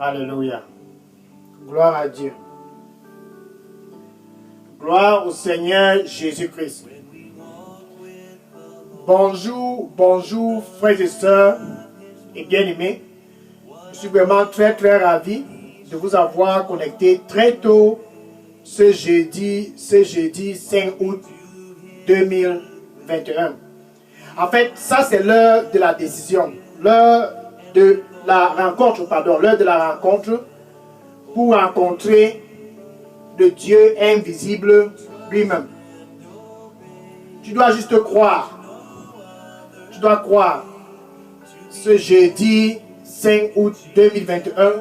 Alléluia. Gloire à Dieu. Gloire au Seigneur Jésus-Christ. Bonjour, bonjour frères et sœurs et bien-aimés. Je suis vraiment très ravi de vous avoir connecté très tôt ce jeudi 5 août 2021. En fait, ça c'est l'heure de la décision, l'heure de la rencontre pour rencontrer le Dieu invisible lui-même. Tu dois juste croire. Tu dois croire ce jeudi 5 août 2021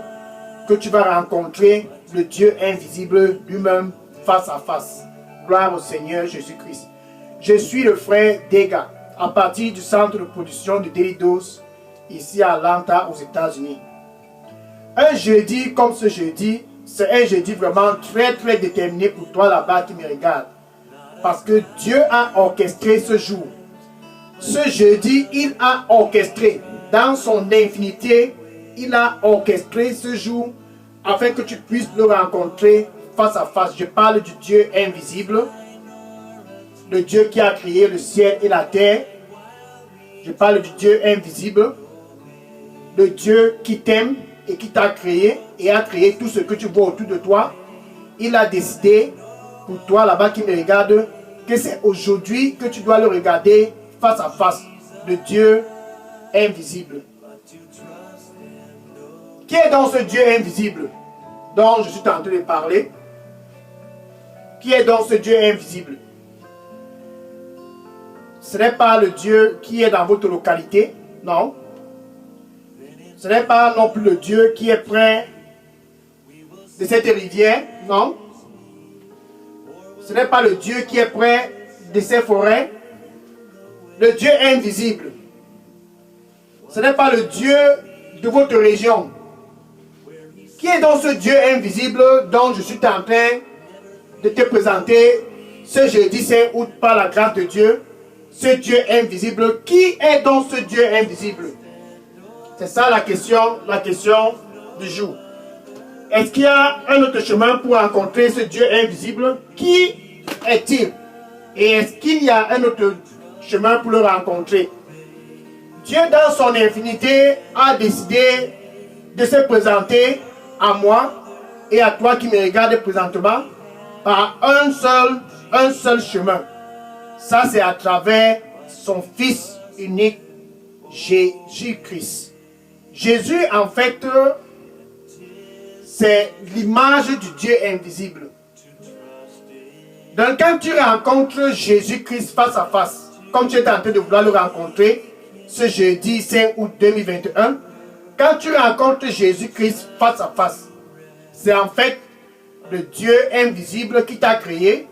que tu vas rencontrer le Dieu invisible lui-même face à face. Gloire au Seigneur Jésus-Christ. Je suis le frère Dega, à partir du centre de production de Delidos, ici à Atlanta, aux États-Unis. Un jeudi comme ce jeudi, c'est un jeudi vraiment très déterminé pour toi là-bas qui me regarde. Parce que Dieu a orchestré ce jour. Ce jeudi, il a orchestré dans son infinité, il a orchestré ce jour afin que tu puisses le rencontrer face à face. Je parle du Dieu invisible, le Dieu qui a créé le ciel et la terre. Je parle du Dieu invisible, le Dieu qui t'aime et qui t'a créé et a créé tout ce que tu vois autour de toi. Il a décidé pour toi là-bas qui me regarde que c'est aujourd'hui que tu dois le regarder face à face, le Dieu invisible. Qui est donc ce Dieu invisible dont je suis en train de parler? Qui est donc ce Dieu invisible? Ce n'est pas le Dieu qui est dans votre localité, non. Ce n'est pas non plus le Dieu qui est près de cette rivière, non. Ce n'est pas le Dieu qui est près de ces forêts. Le Dieu invisible. Ce n'est pas le Dieu de votre région. Qui est donc ce Dieu invisible dont je suis en train de te présenter ce jeudi 5 août par la grâce de Dieu? Ce Dieu invisible. Qui est donc ce Dieu invisible? C'est ça la question du jour. Est-ce qu'il y a un autre chemin pour rencontrer ce Dieu invisible? Qui est-il? Et est-ce qu'il y a un autre chemin pour le rencontrer? Dieu dans son infinité a décidé de se présenter à moi et à toi qui me regarde présentement par un seul chemin. Ça c'est à travers son Fils unique, Jésus-Christ. Jésus en fait c'est l'image du Dieu invisible. Donc quand tu rencontres Jésus-Christ face à face, comme tu es en train de vouloir le rencontrer ce jeudi 5 août 2021, quand tu rencontres Jésus-Christ face à face, c'est en fait le Dieu invisible qui t'a créé,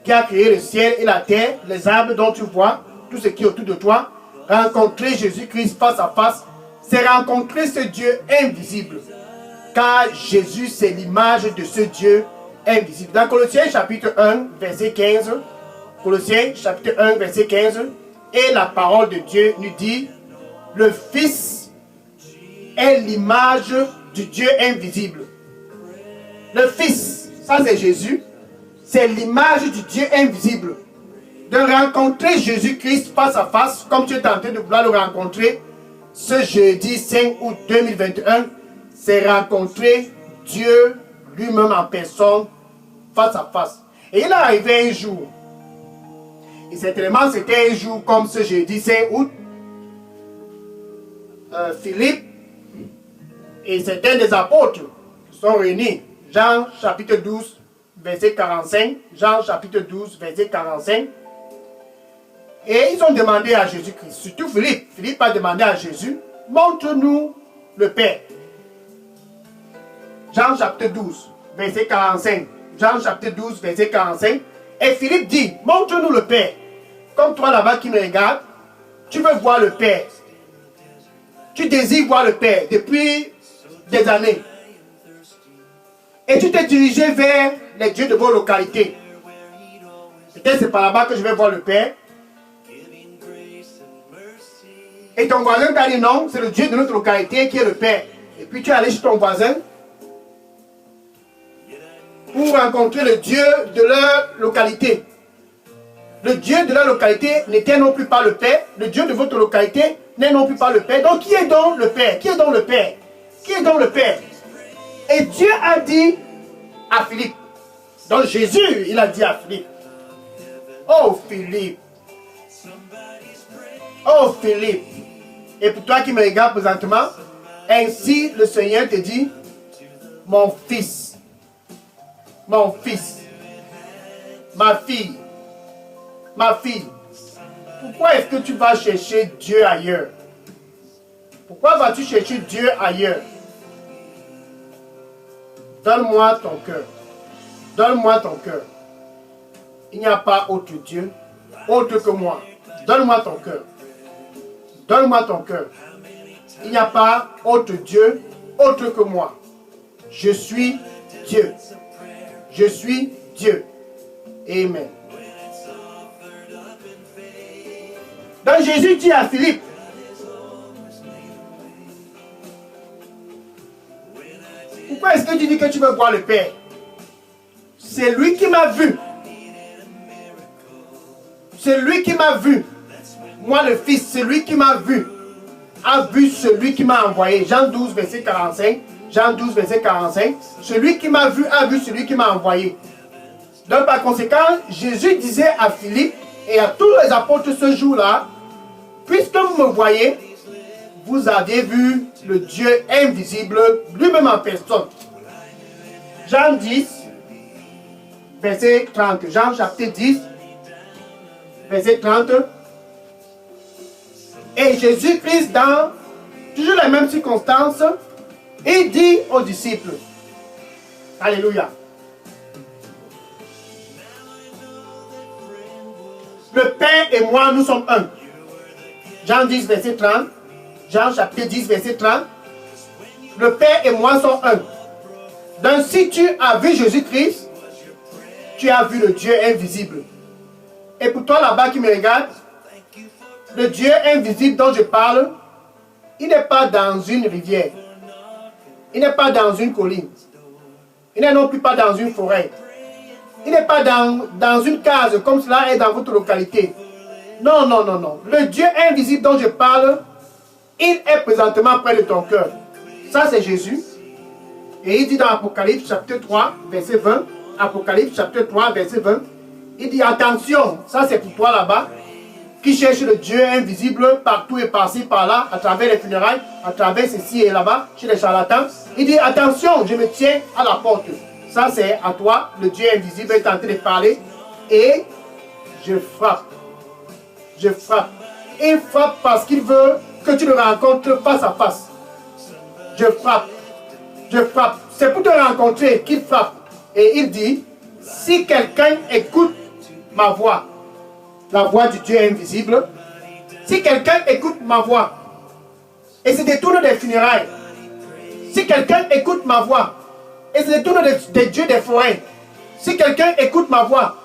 qui a créé le ciel et la terre, les arbres dont tu vois, tout ce qui est autour de toi. Rencontrer Jésus-Christ face à face, c'est rencontrer ce Dieu invisible. Car Jésus, c'est l'image de ce Dieu invisible. Dans Colossiens chapitre 1, verset 15, Colossiens chapitre 1, verset 15, et la parole de Dieu nous dit, le Fils est l'image du Dieu invisible. Le Fils, ça c'est Jésus, c'est l'image du Dieu invisible. De rencontrer Jésus-Christ face à face, comme tu es tenté de vouloir le rencontrer, ce jeudi 5 août 2021, c'est rencontrer Dieu lui-même en personne, face à face. Et il est arrivé un jour, et certainement c'était un jour comme ce jeudi 5 août, Philippe et certains des apôtres sont réunis. Jean chapitre 12, verset 45. Jean chapitre 12, verset 45. Et ils ont demandé à Jésus-Christ, surtout Philippe. Philippe a demandé à Jésus, montre-nous le Père. Jean chapitre 12, verset 45. Jean chapitre 12, verset 45. Et Philippe dit, montre-nous le Père. Comme toi là-bas qui me regarde, tu veux voir le Père. Tu désires voir le Père depuis des années. Et tu t'es dirigé vers les dieux de vos localités. Peut-être c'est par là-bas que je vais voir le Père. Et ton voisin t'a dit non, c'est le Dieu de notre localité qui est le Père. Et puis tu es allé chez ton voisin pour rencontrer le Dieu de leur localité. Le Dieu de leur localité n'était non plus pas le Père. Le Dieu de votre localité n'est non plus pas le Père. Donc qui est donc le Père? Qui est donc le Père? Qui est donc le Père? Et Dieu a dit à Philippe. Donc Jésus, il a dit à Philippe. Oh Philippe. Oh Philippe. Et pour toi qui me regardes présentement, ainsi le Seigneur te dit, mon fils, ma fille, pourquoi est-ce que tu vas chercher Dieu ailleurs? Pourquoi vas-tu chercher Dieu ailleurs? Donne-moi ton cœur. Donne-moi ton cœur. Il n'y a pas autre Dieu, autre que moi. Donne-moi ton cœur. Donne-moi ton cœur. Il n'y a pas autre Dieu, autre que moi. Je suis Dieu. Je suis Dieu. Amen. Donc Jésus dit à Philippe, pourquoi est-ce que tu dis que tu veux voir le Père? C'est lui qui m'a vu. C'est lui qui m'a vu. Moi le Fils, c'est lui qui m'a vu. A vu celui qui m'a envoyé. Jean 12, verset 45. Jean 12, verset 45. Celui qui m'a vu a vu celui qui m'a envoyé. Donc par conséquent, Jésus disait à Philippe et à tous les apôtres ce jour-là, puisque vous me voyez, vous avez vu le Dieu invisible, lui-même en personne. Jean 10, verset 30. Jean chapitre 10, verset 30. Et Jésus-Christ, dans toujours les mêmes circonstances, il dit aux disciples, alléluia, le Père et moi, nous sommes un. Jean 10, verset 30. Jean chapitre 10, verset 30. Le Père et moi sommes un. Donc si tu as vu Jésus-Christ, tu as vu le Dieu invisible. Et pour toi là-bas qui me regarde, le Dieu invisible dont je parle, il n'est pas dans une rivière. Il n'est pas dans une colline. Il n'est non plus pas dans une forêt. Il n'est pas dans une case comme cela est dans votre localité. Non, non, non, non. Le Dieu invisible dont je parle, il est présentement près de ton cœur. Ça, c'est Jésus. Et il dit dans Apocalypse chapitre 3, verset 20, Apocalypse chapitre 3, verset 20, il dit attention, ça c'est pour toi là-bas, qui cherche le Dieu invisible partout et par-ci, par-là, à travers les funérailles, à travers ceci et là-bas, chez les charlatans. Il dit attention, je me tiens à la porte. Ça c'est à toi, le Dieu invisible est en train de parler. Et je frappe. Je frappe. Il frappe parce qu'il veut que tu le rencontres face à face. Je frappe. Je frappe. C'est pour te rencontrer qu'il frappe. Et il dit, si quelqu'un écoute ma voix, la voix du Dieu invisible, si quelqu'un écoute ma voix et se détourne des funérailles, si quelqu'un écoute ma voix et se détourne des dieux des forêts, si quelqu'un écoute ma voix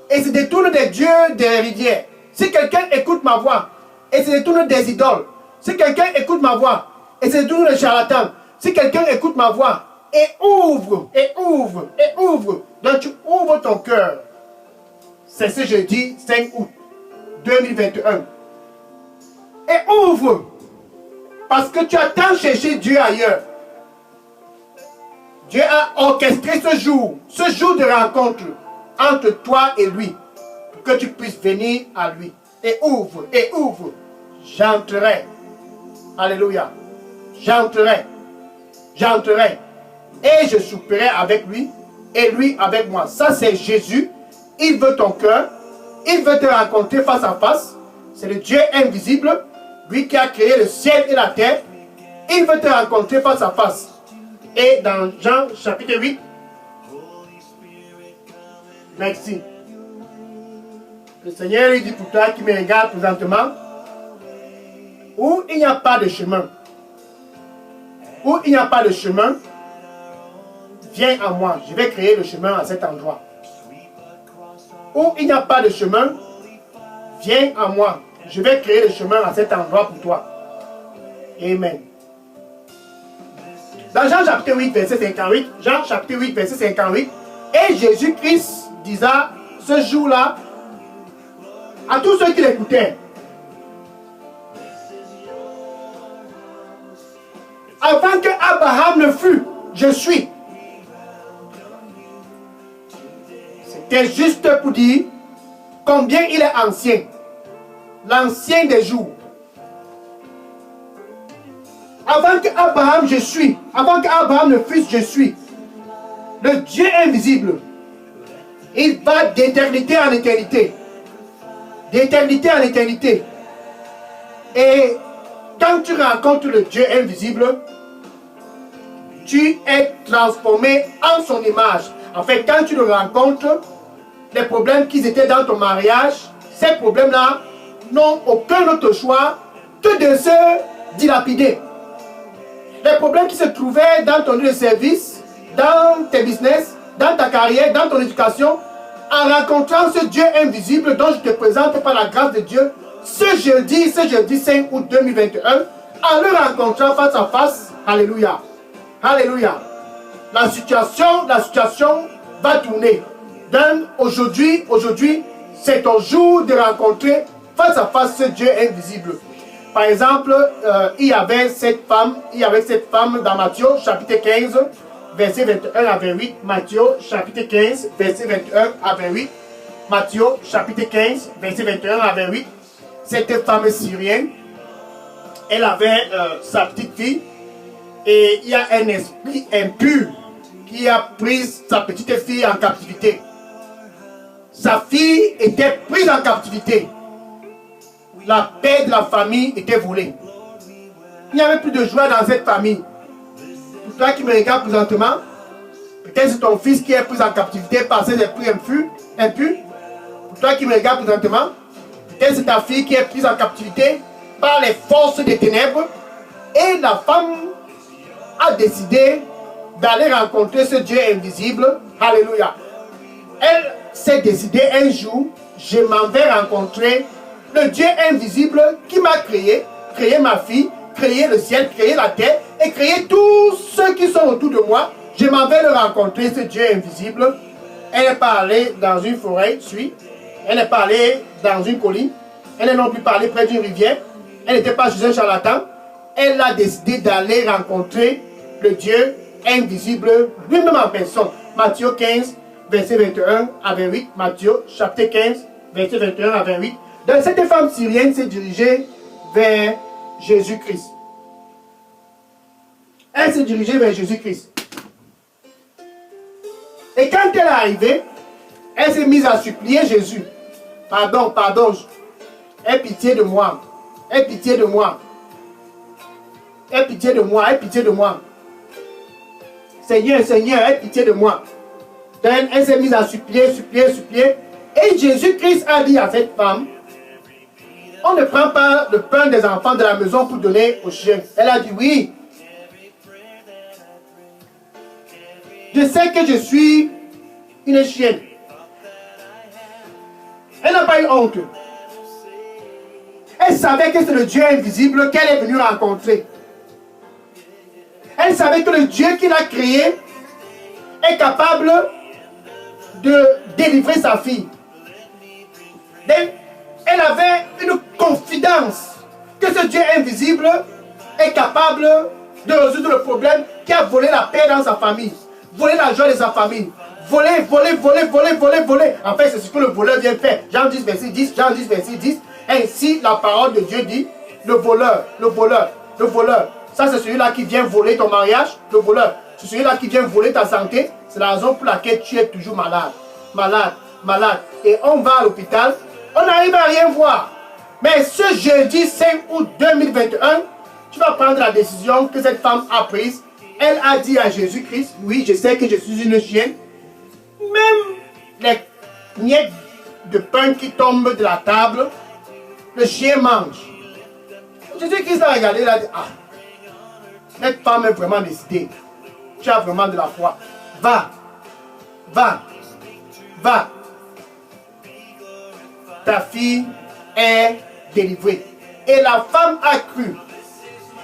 et se détourne des dieux des rivières, si quelqu'un écoute ma voix et se détourne des idoles, si quelqu'un écoute ma voix et se détourne des charlatans, si quelqu'un écoute ma voix et ouvre, donc tu ouvres ton cœur. C'est ce jeudi 5 août 2021. Et ouvre, parce que tu as tant cherché Dieu ailleurs. Dieu a orchestré ce jour de rencontre entre toi et lui, pour que tu puisses venir à lui. Et ouvre. J'entrerai. Alléluia. J'entrerai. Et je souperai avec lui, et lui avec moi. Ça c'est Jésus. Il veut ton cœur. Il veut te rencontrer face à face. C'est le Dieu invisible, lui qui a créé le ciel et la terre. Il veut te rencontrer face à face. Et dans Jean chapitre 8, merci. Le Seigneur lui dit pour toi qui me regarde présentement, où il n'y a pas de chemin, où il n'y a pas de chemin, viens à moi, je vais créer le chemin à cet endroit. Où il n'y a pas de chemin, viens à moi, je vais créer le chemin à cet endroit pour toi. Amen. Dans Jean chapitre 8, verset 58, Jean chapitre 8, verset 58, et Et Jésus-Christ disait ce jour-là à tous ceux qui l'écoutaient, avant que Abraham ne fût, je suis. C'était juste pour dire combien il est ancien. L'ancien des jours. Avant que Abraham, je suis. Avant que Abraham ne fût, je suis. Le Dieu invisible. Il va d'éternité en éternité. D'éternité en éternité. Et quand tu rencontres le Dieu invisible, tu es transformé en son image. En fait, quand tu le rencontres, les problèmes qui étaient dans ton mariage, ces problèmes-là n'ont aucun autre choix que de se dilapider. Les problèmes qui se trouvaient dans ton lieu de service, dans tes business, dans ta carrière, dans ton éducation, en rencontrant ce Dieu invisible dont je te présente par la grâce de Dieu, ce jeudi 5 août 2021, en le rencontrant face à face, alléluia, alléluia, la situation va tourner. Aujourd'hui, c'est ton jour de rencontrer face à face ce Dieu invisible. Par exemple, il y avait cette femme dans Matthieu chapitre 15, verset 21 à 28. Matthieu chapitre 15, verset 21 à 28. Matthieu chapitre 15, verset 21 à 28. Cette femme syrienne, elle avait sa petite fille et il y a un esprit impur qui a pris sa petite fille en captivité. Sa fille était prise en captivité. La paix de la famille était volée. Il n'y avait plus de joie dans cette famille. Pour toi qui me regardes présentement, peut-être c'est ton fils qui est pris en captivité par ses esprits impurs. Pour toi qui me regardes présentement, peut-être c'est ta fille qui est prise en captivité par les forces des ténèbres. Et la femme a décidé d'aller rencontrer ce Dieu invisible. Alléluia. Elle s'est décidée un jour, je m'en vais rencontrer le Dieu invisible qui m'a créé ma fille, créé le ciel, créé la terre et créé tous ceux qui sont autour de moi. Je m'en vais le rencontrer, ce Dieu invisible. Elle n'est pas allée dans une forêt, elle n'est pas allée dans une colline, elle n'est non plus pas allée près d'une rivière, elle n'était pas chez un charlatan. Elle a décidé d'aller rencontrer le Dieu invisible lui-même en personne. Matthieu 15, verset 21 à 28. Matthieu chapitre 15, verset 21 à 28. Donc cette femme syrienne s'est dirigée vers Jésus-Christ. Elle s'est dirigée vers Jésus-Christ. Et quand elle est arrivée, elle s'est mise à supplier Jésus. Pardon, aie pitié de moi. Aie pitié de moi. Aie pitié de moi, aie pitié de moi. Seigneur, aie pitié de moi. Donc elle s'est mise à supplier. Et Jésus-Christ a dit à cette femme, on ne prend pas le pain des enfants de la maison pour donner aux chiens. Elle a dit oui. Je sais que je suis une chienne. Elle n'a pas eu honte. Elle savait que c'est le Dieu invisible qu'elle est venue rencontrer. Elle savait que le Dieu qui l'a créé est capable de délivrer sa fille. Donc, elle avait une confidence que ce Dieu invisible est capable de résoudre le problème qui a volé la paix dans sa famille, volé la joie de sa famille, voler. En fait, c'est ce que le voleur vient faire. Jean 10, verset 10. Ainsi, la parole de Dieu dit, le voleur. Ça, c'est celui-là qui vient voler ton mariage, le voleur. C'est celui-là qui vient voler ta santé. C'est la raison pour laquelle tu es toujours malade. Et on va à l'hôpital, on n'arrive à rien voir. Mais ce jeudi 5 août 2021, tu vas prendre la décision que cette femme a prise. Elle a dit à Jésus-Christ, oui, je sais que je suis une chienne. Même les miettes de pain qui tombent de la table, le chien mange. Jésus-Christ a regardé, il a dit, ah, cette femme est vraiment décidée. Tu as vraiment de la foi. Va. Ta fille est délivrée. Et la femme a cru.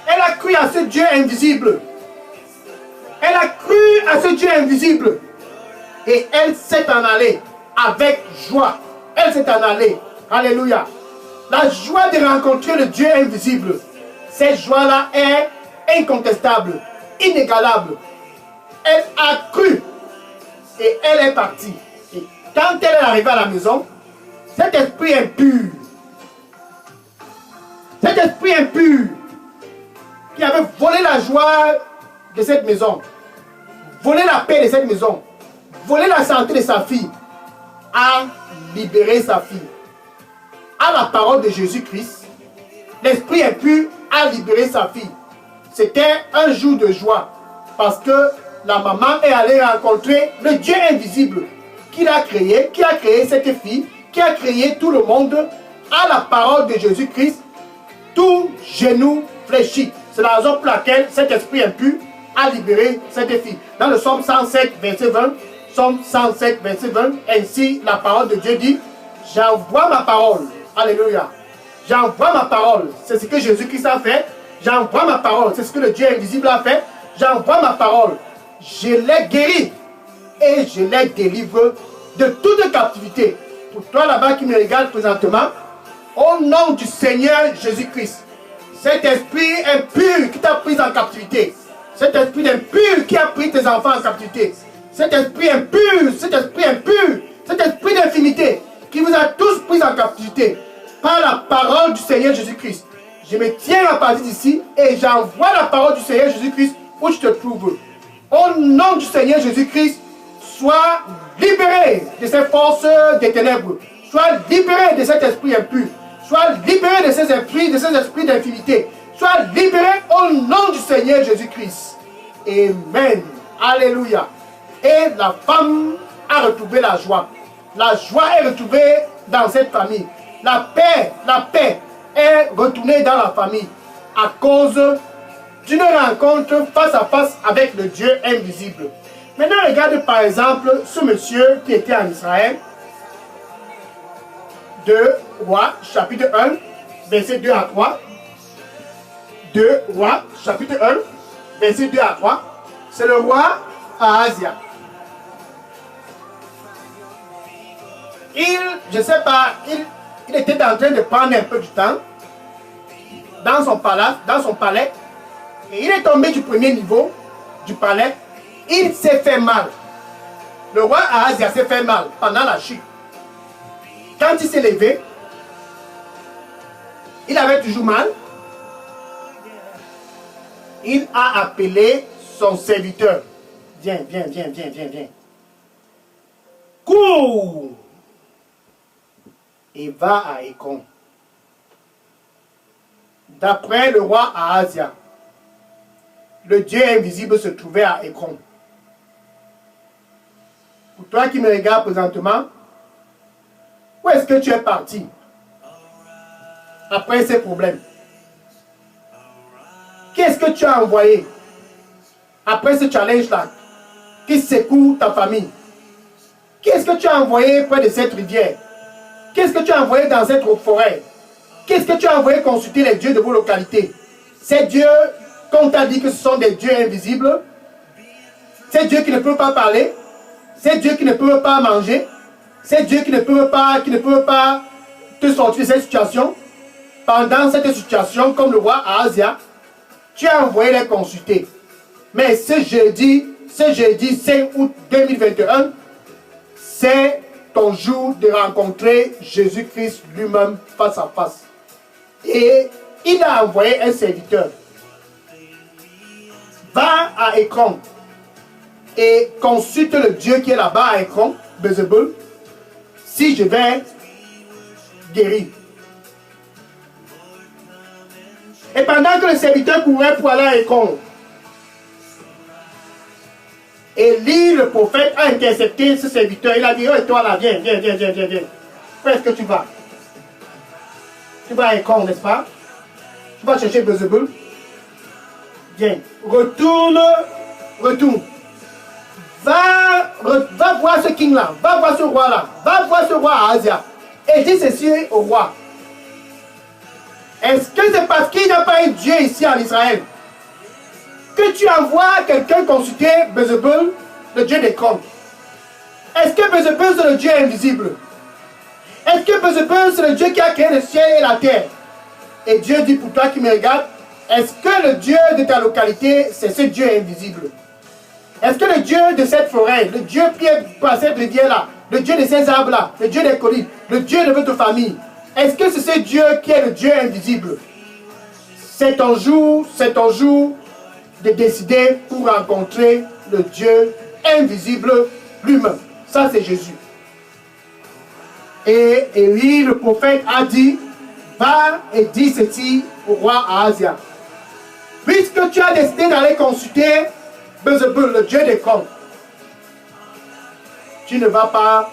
Elle a cru à ce Dieu invisible. Et elle s'est en allée avec joie. Elle s'est en allée. Alléluia. La joie de rencontrer le Dieu invisible. Cette joie-là est incontestable, inégalable. Elle a cru et elle est partie. Et quand elle est arrivée à la maison, cet esprit impur qui avait volé la joie de cette maison, volé la paix de cette maison, volé la santé de sa fille, a libéré sa fille. À la parole de Jésus-Christ, l'esprit impur a libéré sa fille. C'était un jour de joie parce que la maman est allée rencontrer le Dieu invisible qui a créé cette fille, qui a créé tout le monde. À la parole de Jésus-Christ, tout genou fléchit. C'est la raison pour laquelle cet esprit impur a libéré cette fille. Dans le psaume 107, verset 20, psaume 107, verset 20, ainsi la parole de Dieu dit, j'envoie ma parole. Alléluia. J'envoie ma parole. C'est ce que Jésus-Christ a fait. J'envoie ma parole. C'est ce que le Dieu invisible a fait. J'envoie ma parole. Je les guéris et je les délivre de toute captivité. Pour toi là-bas qui me regarde présentement, au nom du Seigneur Jésus-Christ, cet esprit impur qui t'a pris en captivité, cet esprit impur qui a pris tes enfants en captivité, cet esprit impur, cet esprit d'infinité qui vous a tous pris en captivité, par la parole du Seigneur Jésus-Christ, je me tiens à partir d'ici et j'envoie la parole du Seigneur Jésus-Christ où tu te trouves. Au nom du Seigneur Jésus-Christ, sois libéré de ces forces des ténèbres. Sois libéré de cet esprit impur. Sois libéré de ces esprits d'infinité. Sois libéré au nom du Seigneur Jésus-Christ. Amen. Alléluia. Et la femme a retrouvé la joie. La joie est retrouvée dans cette famille. La paix est retournée dans la famille à cause d'une rencontre face à face avec le Dieu invisible. Maintenant, regarde par exemple ce monsieur qui était en Israël. 2 Rois, chapitre 1, verset 2 à 3. 2 Rois, chapitre 1, verset 2 à 3. C'est le roi Ahazia. Je ne sais pas, il était en train de prendre un peu du temps dans son palais, et il est tombé du premier niveau du palais. Il s'est fait mal. Le roi Ahazia s'est fait mal pendant la chute. Quand il s'est levé, il avait toujours mal. Il a appelé son serviteur. Viens. Cours et va à Écron. D'après le roi Ahazia, le Dieu invisible se trouvait à Écron. Pour toi qui me regardes présentement, où est-ce que tu es parti après ces problèmes? Qu'est-ce que tu as envoyé après ce challenge-là qui secoue ta famille? Qu'est-ce que tu as envoyé près de cette rivière? Qu'est-ce que tu as envoyé dans cette forêt? Qu'est-ce que tu as envoyé consulter les dieux de vos localités? Ces dieux, qu'on t'a dit que ce sont des dieux invisibles, ces dieux qui ne peuvent pas parler, ces dieux qui ne peuvent pas manger, ces dieux qui ne peuvent pas te sortir de cette situation. Pendant cette situation, comme le roi Ahazia, tu as envoyé les consulter. Mais ce jeudi 5 août 2021, c'est ton jour de rencontrer Jésus-Christ lui-même face à face. Et il a envoyé un serviteur. Va à Écron et consulte le Dieu qui est là-bas à Écron, Bézébul, si je vais guérir. Et pendant que le serviteur courait pour aller à Écron, Élie, le prophète, a intercepté ce serviteur. Il a dit, oh, toi là, viens. Où est-ce que tu vas? Tu vas à Écron, n'est-ce pas? Tu vas chercher Bézébul. Viens. Retourne. Va voir ce king-là. Va voir ce roi-là. Va voir ce roi Ahazia. Et dis ceci au roi. Est-ce que c'est parce qu'il n'y a pas un Dieu ici en Israël que tu envoies quelqu'un consulter Bézébul, le Dieu des comptes? Est-ce que Bézébul, c'est le Dieu invisible? Est-ce que Bézébul, c'est le Dieu qui a créé le ciel et la terre? Et Dieu dit pour toi qui me regarde, est-ce que le Dieu de ta localité, c'est ce Dieu invisible? Est-ce que le Dieu de cette forêt, le Dieu qui est par cette rivière-là, le Dieu de ces arbres-là, le Dieu des collines, le Dieu de votre famille, est-ce que c'est ce Dieu qui est le Dieu invisible? C'est ton jour de décider pour rencontrer le Dieu invisible lui-même. Ça, c'est Jésus. Et Élie, le prophète, a dit, va et dis ceci au roi Ahazia. Puisque tu as décidé d'aller consulter Bézébul, le Dieu des corps, tu ne vas pas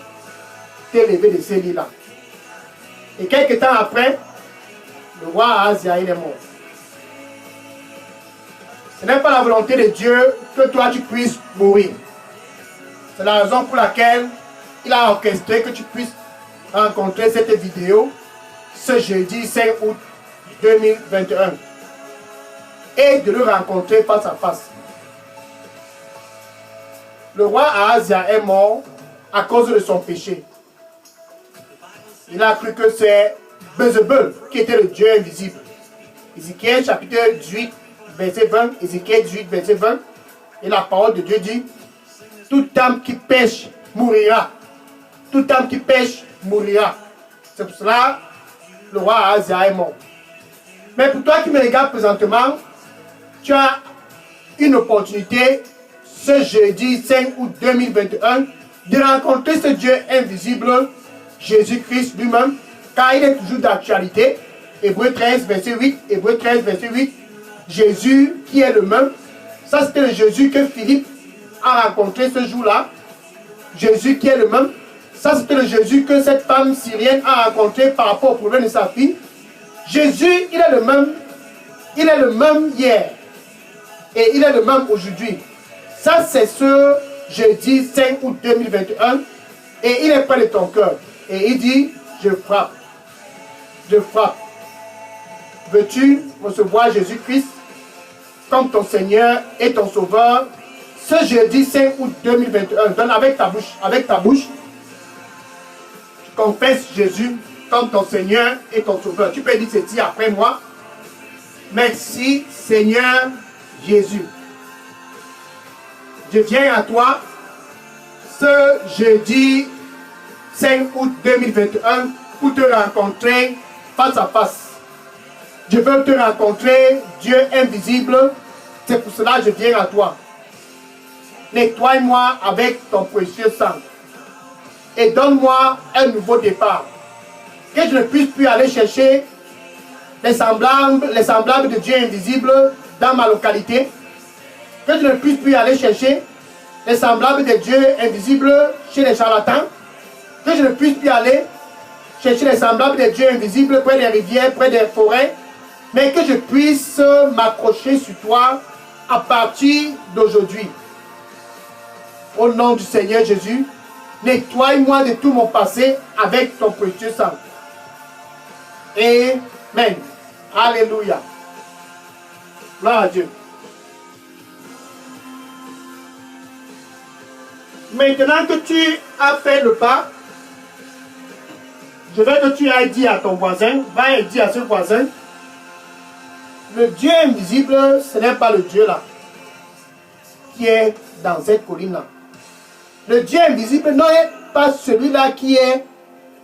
t'élever de ces lits-là. Et quelques temps après, le roi Ahazia, il est mort. Ce n'est pas la volonté de Dieu que toi tu puisses mourir. C'est la raison pour laquelle il a orchestré que tu puisses rencontrer cette vidéo ce jeudi 5 août 2021 et de le rencontrer face à face. Le roi Ahazia est mort à cause de son péché. Il a cru que c'est Bézébul qui était le Dieu invisible. Ézéchiel chapitre 18 verset 20, Ézéchiel 18 verset 20, et la parole de Dieu dit, toute âme qui pêche mourira. Toute âme qui pêche mourira. C'est pour cela le roi Ahazia est mort. Mais pour toi qui me regardes présentement, tu as une opportunité ce jeudi 5 août 2021 de rencontrer ce Dieu invisible, Jésus-Christ lui-même, car il est toujours d'actualité. Hébreux 13 verset 8, Hébreux 13 verset 8, Jésus qui est le même. Ça c'était le Jésus que Philippe a rencontré ce jour-là. Jésus qui est le même. Ça c'était le Jésus que cette femme syrienne a rencontré par rapport au problème de sa fille. Jésus, il est le même. Il est le même hier. Et il est le même aujourd'hui. Ça c'est ce jeudi 5 août 2021. Et il est près de ton cœur. Et il dit, je frappe. Je frappe. Veux-tu recevoir Jésus-Christ comme ton Seigneur et ton Sauveur ce jeudi 5 août 2021? Donne avec ta bouche. Avec ta bouche. Tu confesses Jésus comme ton Seigneur et ton Sauveur. Tu peux dire ceci après moi. Merci Seigneur Jésus. Je viens à toi ce jeudi 5 août 2021 pour te rencontrer face à face. Je veux te rencontrer, Dieu invisible. C'est pour cela que je viens à toi. Nettoie-moi avec ton précieux sang. Et donne-moi un nouveau départ. Que je ne puisse plus aller chercher les semblables de Dieu invisible dans ma localité. Que je ne puisse plus aller chercher les semblables de Dieu invisible chez les charlatans. Que je ne puisse plus aller chercher les semblables de Dieu invisible près des rivières, près des forêts. Mais que je puisse m'accrocher sur toi à partir d'aujourd'hui. Au nom du Seigneur Jésus, nettoie-moi de tout mon passé avec ton précieux sang. Amen. Alléluia. Gloire à Dieu. Maintenant que tu as fait le pas, je veux que tu ailles dire à ton voisin, va et dire à ce voisin, le Dieu invisible, ce n'est pas le Dieu là, qui est dans cette colline-là. Le Dieu invisible n'est pas celui-là qui est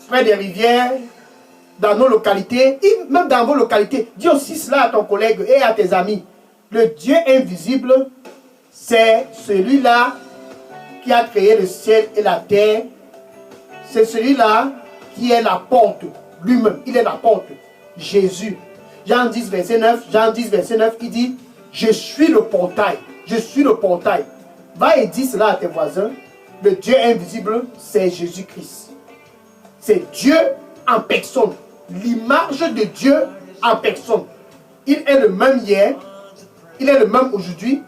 près des rivières, dans nos localités, et même dans vos localités. Dis aussi cela à ton collègue et à tes amis. Le Dieu invisible, c'est celui-là qui a créé le ciel et la terre. C'est celui-là qui est la porte lui-même. Il est la porte. Jésus. Jean 10, verset 9, Jean 10, verset 9, il dit, je suis le portail. Je suis le portail. Va et dis cela à tes voisins. Le Dieu invisible, c'est Jésus-Christ. C'est Dieu en personne. L'image de Dieu en personne. Il est le même hier. Il est le même aujourd'hui.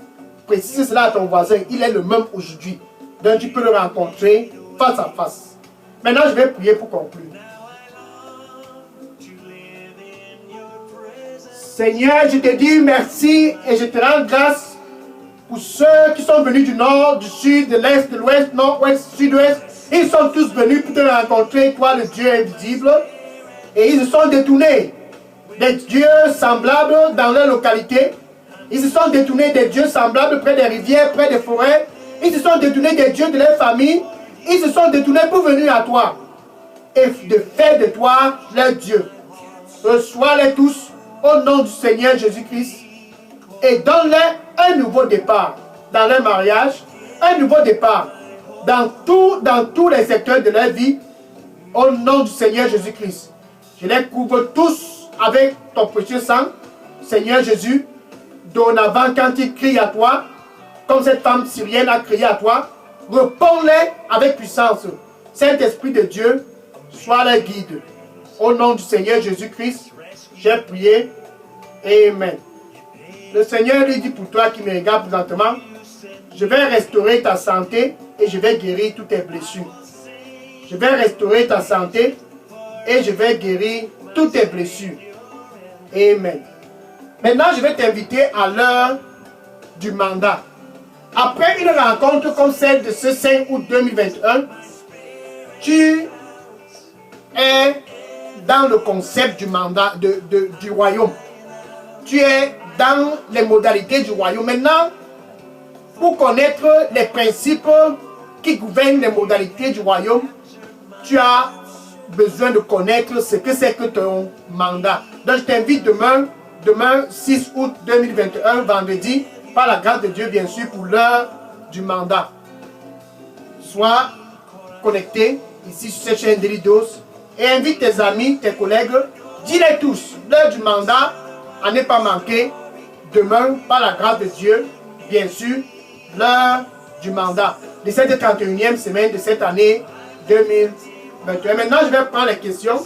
Précise cela à ton voisin. Il est le même aujourd'hui. Donc tu peux le rencontrer face à face. Maintenant, je vais prier pour conclure. Seigneur, je te dis merci et je te rends grâce pour ceux qui sont venus du nord, du sud, de l'est, de l'ouest, nord-ouest, sud-ouest, Ils sont tous venus pour te rencontrer, toi le Dieu invisible. Et ils se sont détournés des dieux semblables dans leur localité. Ils se sont détournés des dieux semblables près des rivières, près des forêts. Ils se sont détournés des dieux de leur famille. Ils se sont détournés pour venir à toi. Et de faire de toi leur Dieu. Reçois-les tous au nom du Seigneur Jésus-Christ. Et donne-leur un nouveau départ dans leur mariage. Un nouveau départ dans tous les secteurs de leur vie. Au nom du Seigneur Jésus-Christ. Je les couvre tous avec ton précieux sang. Seigneur Jésus, dorénavant quand ils crient à toi, comme cette femme syrienne a crié à toi, réponds-les avec puissance. Saint-Esprit de Dieu, sois leur guide. Au nom du Seigneur Jésus-Christ, j'ai prié. Amen. Le Seigneur lui dit pour toi qui me regarde présentement, je vais restaurer ta santé et je vais guérir toutes tes blessures. Je vais restaurer ta santé et je vais guérir toutes tes blessures. Amen. Maintenant, je vais t'inviter à l'heure du mandat. Après une rencontre comme celle de ce 5 août 2021, tu es dans le concept du mandat du royaume. Tu es dans les modalités du royaume. Maintenant, pour connaître les principes qui gouvernent les modalités du royaume, tu as besoin de connaître ce que c'est que ton mandat. Donc je t'invite demain 6 août 2021, vendredi, par la grâce de Dieu bien sûr, pour l'heure du mandat. Sois connecté ici sur cette chaîne d'Elidos et invite tes amis, tes collègues, dis-les tous, l'heure du mandat, à ne pas manquer. Demain, par la grâce de Dieu, bien sûr, l'heure du mandat de cette 31e semaine de cette année 2021. Maintenant, je vais prendre les questions.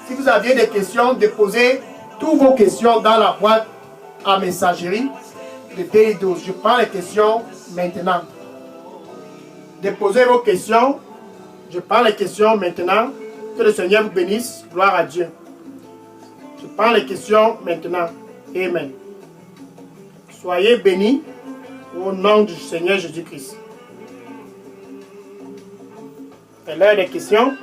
Si vous aviez des questions, déposez toutes vos questions dans la boîte à messagerie de Elidos. Je prends les questions maintenant. Déposez vos questions. Je prends les questions maintenant. Que le Seigneur vous bénisse. Gloire à Dieu. Je prends les questions maintenant. Amen. Soyez bénis au nom du Seigneur Jésus-Christ. C'est l'heure des questions.